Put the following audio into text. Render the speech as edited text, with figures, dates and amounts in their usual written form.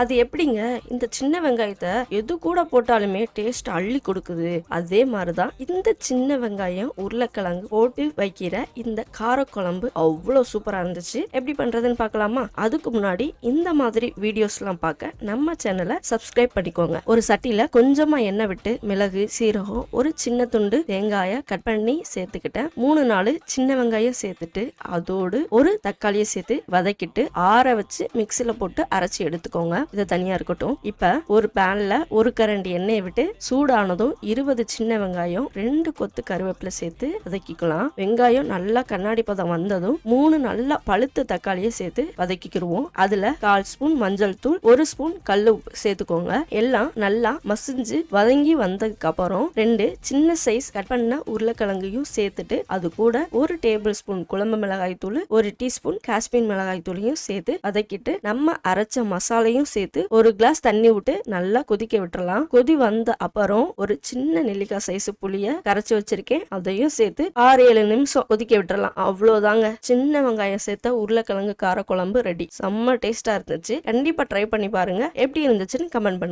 அது எப்படிங்க இந்த சின்ன வெங்காயத்தை எது கூட போட்டாலுமே டேஸ்ட் அள்ளி கொடுக்குது. அதே மாதிரிதான் இந்த சின்ன வெங்காயம் உருளைக்கிழங்கு போட்டு வைக்கிற இந்த காரக்குழம்பு அவ்வளவு சூப்பரா இருந்துச்சு. எப்படி பண்றதுன்னு பார்க்கலாமா? அதுக்கு முன்னாடி இந்த மாதிரி வீடியோஸ் எல்லாம் பார்க்க நம்ம சேனலை சப்ஸ்கிரைப் பண்ணிக்கோங்க. ஒரு சட்டியில கொஞ்சமா எண்ணெய் விட்டு மிளகு, சீரகம், ஒரு சின்ன துண்டு தேங்காய கட் பண்ணி சேர்த்துக்கிட்டேன். 3-4 சின்ன வெங்காயம் சேர்த்துட்டு அதோடு ஒரு தக்காளியை சேர்த்து வதக்கிட்டு ஆற வச்சு மிக்சில போட்டு அரைச்சி எடுத்துக்கோங்க. இது தனியா இருக்கட்டும். இப்ப ஒரு பேன்ல ஒரு கரண்டி எண்ணெயை விட்டு சூடானதும் 20 சின்ன வெங்காயம், 2 கொத்து கருவேப்பிலை சேர்த்து வதக்கிக்கலாம். வெங்காயம் நல்லா கண்ணாடி பதம் வந்ததும் 3 நல்லா பழுத்த தக்காளியை சேர்த்து வதக்கிக்கிடுவோம். அதுல 1/4 ஸ்பூன் மஞ்சள் தூள், 1 ஸ்பூன் கல் உப்பு சேர்த்துக்கோங்க. எல்லாம் நல்லா மசிஞ்சு வதங்கி வந்ததுக்கு அப்புறம் 2 சின்ன சைஸ் கட் பண்ண உருளைக்கிழங்கையும் சேர்த்துட்டு அது கூட 1 டேபிள் ஸ்பூன் குழம்பு மிளகாய் தூள், 1 டீஸ்பூன் காஷ்மீர் மிளகாய் தூளையும் சேர்த்து வதக்கிட்டு நம்ம அரைச்ச மசாலையும் சேர்த்து ஒரு கிளாஸ் தண்ணி விட்டு நல்லா கொதிக்க விட்டுறலாம். கொதி வந்த அப்புறம் ஒரு சின்ன நெல்லிக்காய் சைஸ் புளிய கரைச்சி வச்சிருக்கேன், அதையும் சேர்த்து 6-7 நிமிஷம் கொதிக்க விட்டுறலாம். அவ்வளவுதாங்க, சின்ன வெங்காயம் சேர்த்த உருளைக்கிழங்கு காரக்குழம்பு ரெடி. செம்ம டேஸ்டா இருந்துச்சு. கண்டிப்பா ட்ரை பண்ணி பாருங்க. எப்படி இருந்துச்சுன்னு கமெண்ட் பண்ணுங்க.